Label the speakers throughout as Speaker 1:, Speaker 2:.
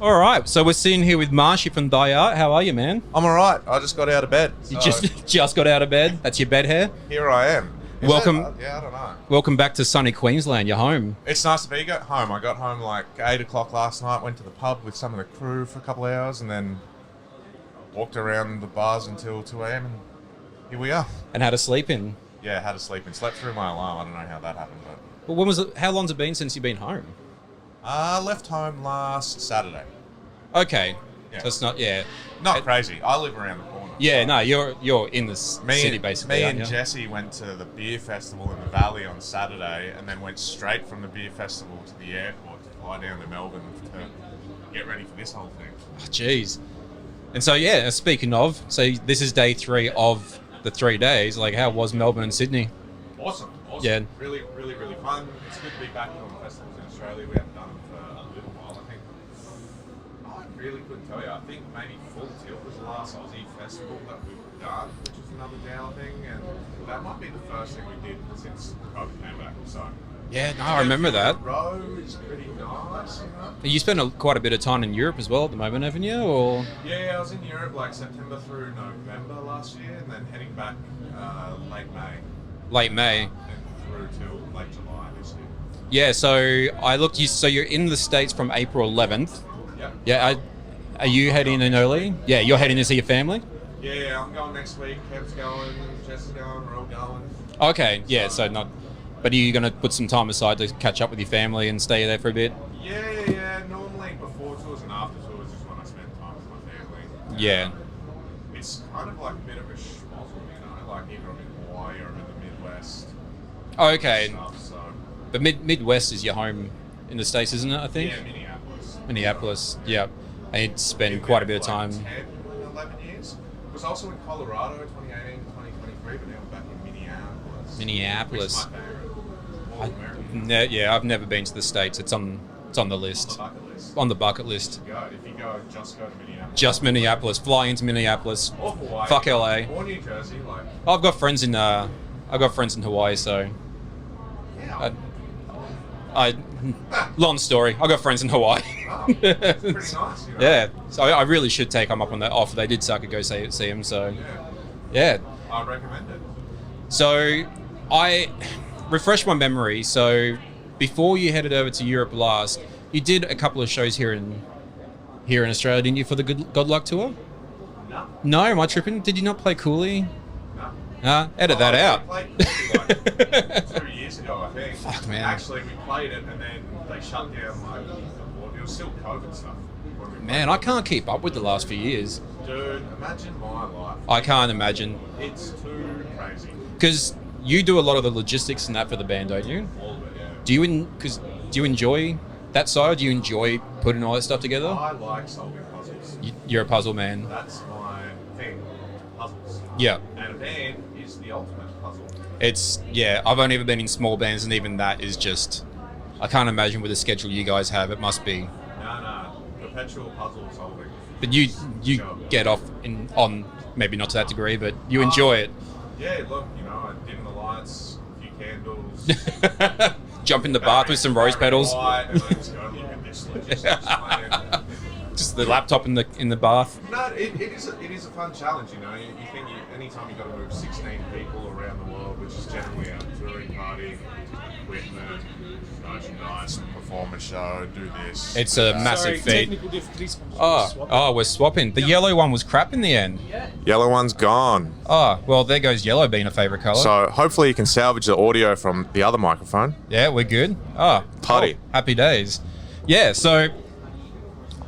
Speaker 1: All right, so we're sitting here with Marsh from Die Art. How are you, man?
Speaker 2: I'm all right. I just got out of bed.
Speaker 1: You just got out of bed? That's your bed hair?
Speaker 2: Here I am.
Speaker 1: Welcome.
Speaker 2: Yeah, I don't know.
Speaker 1: Welcome back to sunny Queensland. You're home.
Speaker 2: It's nice to be home. I got home like 8 o'clock last night, went to the pub with some of the crew for a couple of hours, and then walked around the bars until 2 a.m. and here we are.
Speaker 1: And had a sleep in?
Speaker 2: Yeah, had to sleep and slept through my alarm. I don't know how that happened, but...
Speaker 1: Well, when was it? How long's it been since you've been home?
Speaker 2: I left home last Saturday.
Speaker 1: Okay.
Speaker 2: Yeah.
Speaker 1: So it's not, yeah.
Speaker 2: Not crazy. I live around the corner.
Speaker 1: Yeah, no, you're in the city basically.
Speaker 2: Me and Jesse went to the beer festival in the Valley on Saturday and then went straight from the beer festival to the airport to fly down to Melbourne to get ready for this whole thing.
Speaker 1: Oh, jeez. And so, yeah, speaking of, so this is day 3 of the 3 days. Like, how was Melbourne and Sydney?
Speaker 2: Awesome.
Speaker 1: Yeah.
Speaker 2: Really fun. It's good to be back on festivals in Australia. We haven't done them for a little while. I really couldn't tell you. I think maybe Full Tilt was the last Aussie festival that we've done, which is another Dow thing, and that might be the first thing we did since COVID came back. So
Speaker 1: yeah, no, I remember that.
Speaker 2: Row is pretty nice, you know.
Speaker 1: You spent quite a bit of time in Europe as well at the moment, haven't you? Or
Speaker 2: yeah, I was in Europe like September through November last year, and then heading back late May.
Speaker 1: Late May.
Speaker 2: And through till late July this year.
Speaker 1: Yeah, so I looked. So you're in the States from April 11th.
Speaker 2: Yep.
Speaker 1: Yeah. Are you heading in early? Yeah, you're heading to see your family?
Speaker 2: Yeah, I'm going next week. Kev's going, Jess is going, we're all going.
Speaker 1: Okay, yeah, so not... But are you going to put some time aside to catch up with your family and stay there for a bit?
Speaker 2: Yeah. Normally before tours and after tours is when I spend time with my family.
Speaker 1: Yeah.
Speaker 2: It's kind of like a bit of a schmozzle, you know? Like either I'm in Hawaii or I'm in the Midwest.
Speaker 1: Okay.
Speaker 2: Stuff, so.
Speaker 1: But Midwest is your home in the States, isn't it, I think?
Speaker 2: Yeah, Minneapolis.
Speaker 1: Minneapolis, yeah. I need to spend quite a bit of time.
Speaker 2: 10, 11 years. I was also in Colorado 2018, 2023, but now I'm back in Minneapolis.
Speaker 1: Minneapolis.
Speaker 2: Which is my favorite. All American.
Speaker 1: Yeah, I've never been to the States. It's on the list. On the bucket list.
Speaker 2: If you go, just go to Minneapolis.
Speaker 1: Just Minneapolis. Fly into Minneapolis.
Speaker 2: Or Hawaii.
Speaker 1: Fuck LA.
Speaker 2: Or New Jersey. Like.
Speaker 1: I've got friends in Hawaii, so.
Speaker 2: Yeah.
Speaker 1: Long story. I've got friends in Hawaii.
Speaker 2: Oh, that's pretty nice, you know?
Speaker 1: Yeah, so I really should take them up on that offer. They did suck to go see him, so yeah.
Speaker 2: I recommend it.
Speaker 1: So I refresh my memory. So before you headed over to Europe last, you did a couple of shows here in Australia, didn't you, for the God Luck tour? No, am I tripping? Did you not play Cooley?
Speaker 2: No.
Speaker 1: Edit that out.
Speaker 2: We played like 2 years ago, I think.
Speaker 1: Fuck, man.
Speaker 2: Actually, we played it and then they shut down. It was still COVID stuff.
Speaker 1: Man, I can't keep up with the last few years.
Speaker 2: Dude, imagine my life.
Speaker 1: I can't imagine.
Speaker 2: It's too crazy.
Speaker 1: Because you do a lot of the logistics and that for the band, don't you?
Speaker 2: All of it, yeah.
Speaker 1: Do you enjoy that side? Do you enjoy putting all that stuff together?
Speaker 2: I like solving puzzles.
Speaker 1: You're a puzzle man.
Speaker 2: That's my thing. Puzzles.
Speaker 1: Yeah.
Speaker 2: And a band is the ultimate puzzle.
Speaker 1: I've only ever been in small bands, and even that is just, I can't imagine with the schedule you guys have. It must be.
Speaker 2: No. Perpetual puzzle solving.
Speaker 1: But you get off on maybe not to that degree, but you enjoy it.
Speaker 2: Yeah, look, I dim the lights, a few candles.
Speaker 1: Jump in the bath with some rose petals.
Speaker 2: And then just go look at this logistics.
Speaker 1: Just the laptop in the bath.
Speaker 2: No, it is a fun challenge, You think anytime you've got to move 16 people around the world, which is generally a touring party, equipment, merchandise, performance show, do this.
Speaker 1: It's a massive feat.
Speaker 3: Technical difficulties.
Speaker 1: We're swapping. The yellow one was crap in the end.
Speaker 3: Yeah.
Speaker 2: Yellow one's gone.
Speaker 1: Oh, well, there goes yellow being a favourite colour.
Speaker 2: So hopefully you can salvage the audio from the other microphone.
Speaker 1: Yeah, we're good. Oh,
Speaker 2: Party.
Speaker 1: Cool. Happy days. Yeah, so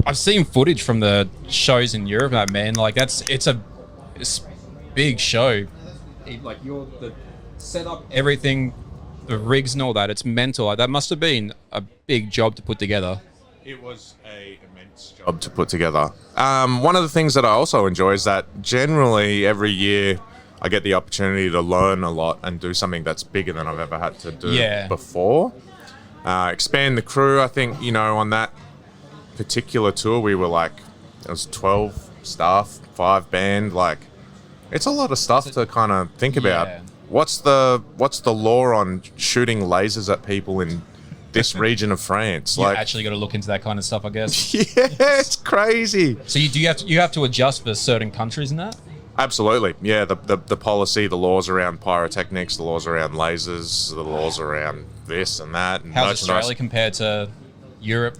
Speaker 1: I've seen footage from the shows in Europe, man. Like it's a big show. Like the setup, everything, the rigs and all that. It's mental. Like, that must have been a big job to put together.
Speaker 2: It was an immense job to put together. One of the things that I also enjoy is that generally every year I get the opportunity to learn a lot and do something that's bigger than I've ever had to do before. Expand the crew. I think, on that particular tour, we were like, it was 12 staff, 5 band. Like, it's a lot of stuff to kind of think about. What's the law on shooting lasers at people in this region of France.
Speaker 1: You
Speaker 2: Like,
Speaker 1: actually got to look into that kind of stuff, I guess.
Speaker 2: yeah, it's crazy.
Speaker 1: So you have to adjust for certain countries in that?
Speaker 2: Absolutely, yeah. The policy, the laws around pyrotechnics, the laws around lasers, the laws around this and that. And
Speaker 1: How's Australia compared to Europe?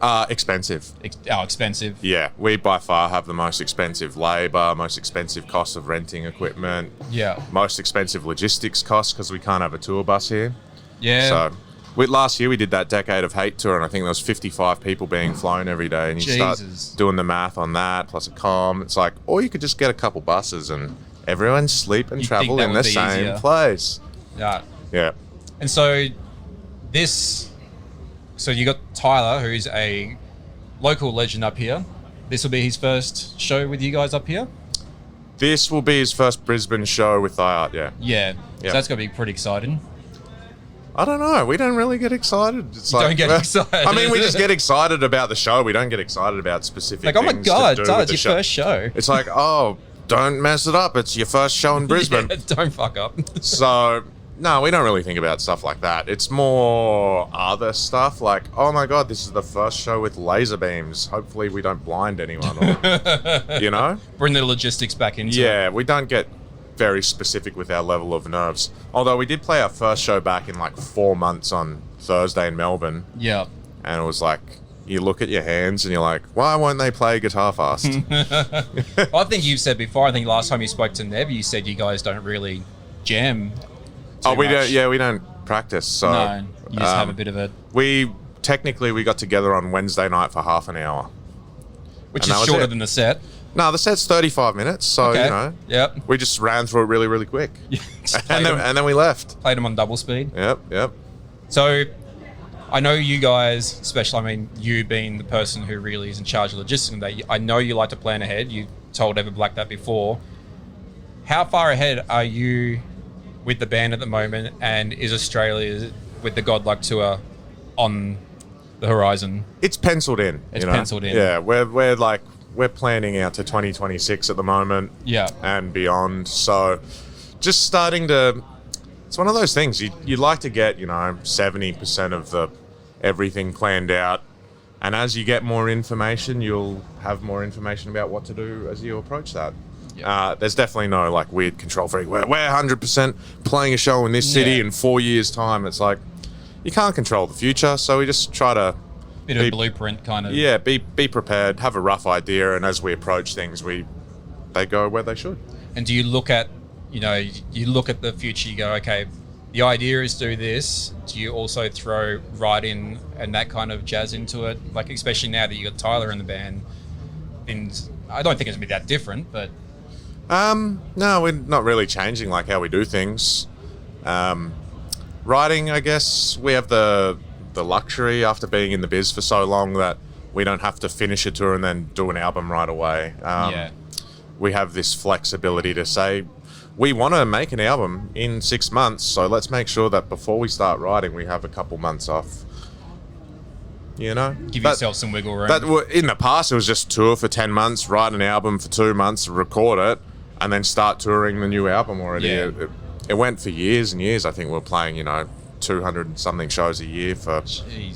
Speaker 2: Expensive.
Speaker 1: Expensive.
Speaker 2: Yeah, we by far have the most expensive labour, most expensive cost of renting equipment.
Speaker 1: Yeah.
Speaker 2: Most expensive logistics costs because we can't have a tour bus here.
Speaker 1: Yeah.
Speaker 2: So, last year we did that Decade of Hate tour, and I think there was 55 people being flown every day. And you start doing the math on that, plus a comm. It's like, or you could just get a couple buses and everyone sleep and travel in the same place.
Speaker 1: Yeah.
Speaker 2: Yeah.
Speaker 1: And so so you got Tyler, who's a local legend up here. This will be his first show with you guys up here?
Speaker 2: This will be his first Brisbane show with iArt, yeah.
Speaker 1: Yeah. So that's going to be pretty exciting.
Speaker 2: I don't know. We don't really get excited. It's
Speaker 1: don't get excited.
Speaker 2: I mean, we just get excited about the show. We don't get excited about specific things.
Speaker 1: Like, oh my God, Tyler, it's your first show.
Speaker 2: It's like, oh, don't mess it up. It's your first show in Brisbane.
Speaker 1: Yeah, don't fuck up.
Speaker 2: So, no, we don't really think about stuff like that. It's more other stuff like, oh my God, this is the first show with laser beams. Hopefully we don't blind anyone. Or, you know?
Speaker 1: Bring the logistics back into it.
Speaker 2: Yeah, we don't get very specific with our level of nerves. Although we did play our first show back in like 4 months on Thursday in Melbourne.
Speaker 1: Yeah.
Speaker 2: And it was like, you look at your hands and you're like, why won't they play guitar fast?
Speaker 1: I think you've said before, I think last time you spoke to Nev, you said you guys don't really jam too
Speaker 2: we
Speaker 1: much.
Speaker 2: don't. Yeah, we don't practice. So
Speaker 1: no, you just have a bit of a...
Speaker 2: We got together on Wednesday night for half an hour.
Speaker 1: Which is shorter than the set.
Speaker 2: No, the set's 35 minutes, so, you know.
Speaker 1: Yep.
Speaker 2: We just ran through it really, really quick. and then we left.
Speaker 1: Played them on double speed.
Speaker 2: Yep.
Speaker 1: So, I know you guys, especially, I mean, you being the person who really is in charge of logistics and that, I know you like to plan ahead. You told Everblack that before. How far ahead are you with the band at the moment, and is Australia with the Godluck tour on the horizon?
Speaker 2: It's penciled in.
Speaker 1: It's penciled in.
Speaker 2: Yeah, we're planning out to 2026 at the moment.
Speaker 1: Yeah.
Speaker 2: And beyond. So just starting to, it's one of those things you'd like to get, 70% of everything planned out. And as you get more information, you'll have more information about what to do as you approach that. Yeah. There's definitely no like weird control freak. We're 100% playing a show in this city in 4 years' time. It's like, you can't control the future. So we just try to
Speaker 1: bit of blueprint kind of.
Speaker 2: Yeah, be prepared, have a rough idea, and as we approach things, they go where they should.
Speaker 1: And do you look at, you look at the future, you go, okay, the idea is to do this. Do you also throw writing and that kind of jazz into it? Like, especially now that you got Tyler in the band, and I don't think it's gonna be that different, but.
Speaker 2: No, we're not really changing like how we do things. Writing, I guess, we have the luxury after being in the biz for so long that we don't have to finish a tour and then do an album right away. We have this flexibility to say, we want to make an album in 6 months, so let's make sure that before we start writing, we have a couple months off.
Speaker 1: Give yourself some wiggle room.
Speaker 2: In the past, it was just tour for 10 months, write an album for 2 months, record it, and then start touring the new album already.
Speaker 1: Yeah.
Speaker 2: It went for years and years. I think we were playing, 200 and something shows a year for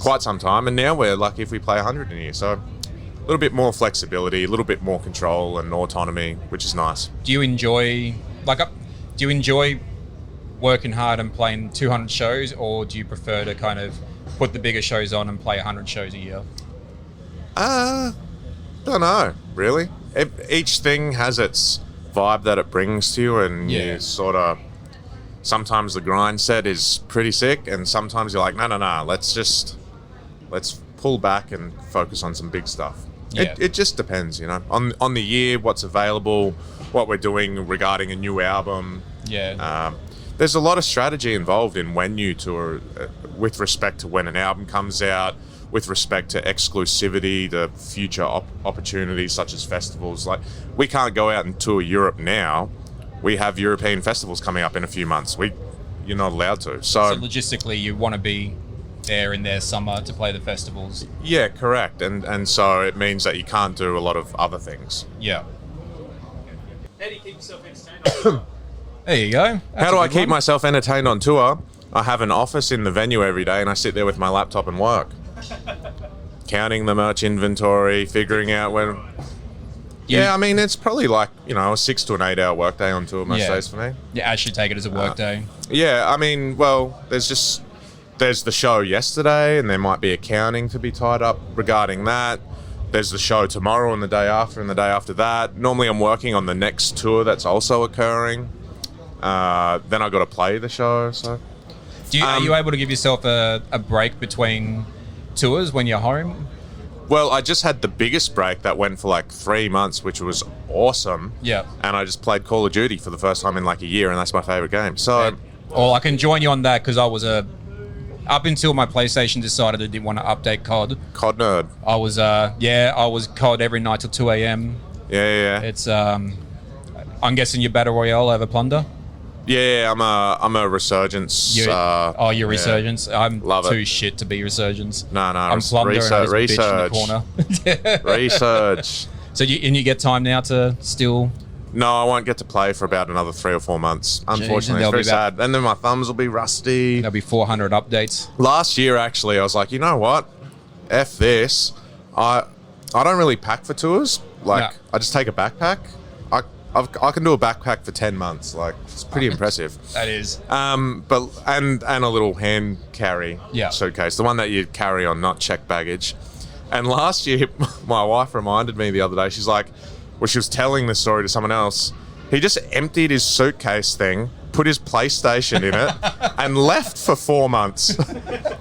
Speaker 2: quite some time. And now we're lucky if we play 100 in a year. So a little bit more flexibility, a little bit more control and autonomy, which is nice.
Speaker 1: Do you enjoy working hard and playing 200 shows, or do you prefer to kind of put the bigger shows on and play 100 shows a year?
Speaker 2: Don't know, really. Each thing has its vibe that it brings to you, and you sort of, sometimes the grind set is pretty sick, and sometimes you're like, no, let's pull back and focus on some big stuff. Yeah. It just depends, on the year, what's available, what we're doing regarding a new album.
Speaker 1: Yeah.
Speaker 2: There's a lot of strategy involved in when you tour, with respect to when an album comes out, with respect to exclusivity, to future opportunities such as festivals. Like, we can't go out and tour Europe now. We have European festivals coming up in a few months. You're not allowed to. So
Speaker 1: logistically, you want to be there in their summer to play the festivals.
Speaker 2: Yeah, correct. And so it means that you can't do a lot of other things.
Speaker 1: Yeah. How do you keep yourself entertained? There you go.
Speaker 2: How do I keep myself entertained on tour? I have an office in the venue every day, and I sit there with my laptop and work, counting the merch inventory, figuring out when. Yeah, I mean, it's probably like, a 6 to an 8 hour workday on tour most days for me.
Speaker 1: Yeah, actually take it as a work day.
Speaker 2: Yeah, I mean, well, there's the show yesterday, and there might be accounting to be tied up regarding that. There's the show tomorrow and the day after and the day after that. Normally I'm working on the next tour that's also occurring. Then I got to play the show, so.
Speaker 1: Are you able to give yourself a break between tours when you're home?
Speaker 2: Well, I just had the biggest break that went for like 3 months, which was awesome.
Speaker 1: Yeah.
Speaker 2: And I just played Call of Duty for the first time in like a year, and that's my favorite game. So.
Speaker 1: Well, I can join you on that because I was up until my PlayStation decided it didn't want to update COD.
Speaker 2: COD nerd.
Speaker 1: I was COD every night till 2 a.m.
Speaker 2: Yeah.
Speaker 1: It's I'm guessing your battle royale over Plunder.
Speaker 2: Yeah, I'm a Resurgence.
Speaker 1: You're Resurgence. I'm
Speaker 2: love
Speaker 1: too shit to be Resurgence.
Speaker 2: No,
Speaker 1: I'm Plunder and I just bitch in the corner.
Speaker 2: Research.
Speaker 1: So you get time now to still.
Speaker 2: No, I won't get to play for about another 3 or 4 months. Unfortunately, it's very sad. And then my thumbs will be rusty.
Speaker 1: There'll be 400 updates.
Speaker 2: Last year, actually, I was like, you know what? F this. I don't really pack for tours. Like, I just take a backpack. I can do a backpack for 10 months. Like, it's pretty impressive.
Speaker 1: That is.
Speaker 2: But a little hand carry suitcase, the one that you carry on, not checked baggage. And last year, my wife reminded me the other day. She's like, well, she was telling this story to someone else. He just emptied his suitcase thing, put his PlayStation in it, and left for 4 months.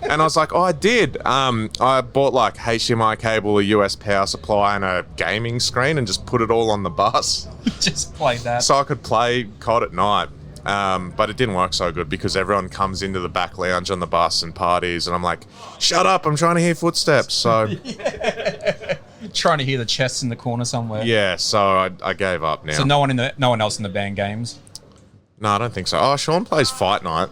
Speaker 2: And I was like, oh, I did. I bought like HDMI cable, a US power supply, and a gaming screen, and just put it all on the bus.
Speaker 1: Just played that.
Speaker 2: So I could play COD at night. But it didn't work so good because everyone comes into the back lounge on the bus and parties, and I'm like, shut up, I'm trying to hear footsteps. So
Speaker 1: trying to hear the chests in the corner somewhere.
Speaker 2: Yeah, so I gave up now.
Speaker 1: So no one else in the band games?
Speaker 2: No, I don't think so. Oh, Sean plays Fight Night.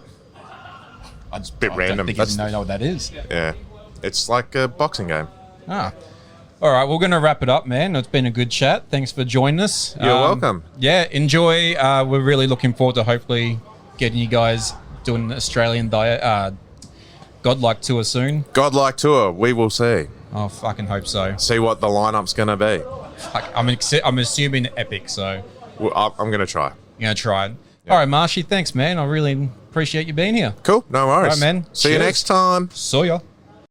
Speaker 2: It's a bit random.
Speaker 1: I don't think you know what that is.
Speaker 2: Yeah. It's like a boxing game.
Speaker 1: Ah. All right, we're going to wrap it up, man. It's been a good chat. Thanks for joining us.
Speaker 2: You're welcome.
Speaker 1: Yeah, enjoy. We're really looking forward to hopefully getting you guys doing an Australian Godlike tour soon.
Speaker 2: Godlike tour, we will see.
Speaker 1: Oh, fucking hope so.
Speaker 2: See what the lineup's going to be.
Speaker 1: Fuck, I'm assuming epic, so.
Speaker 2: Well, I'm going to try.
Speaker 1: You're going to try it. All right, Marshy, thanks, man. I really appreciate you being here.
Speaker 2: Cool, no worries.
Speaker 1: All right, man.
Speaker 2: See you next time.
Speaker 1: See ya.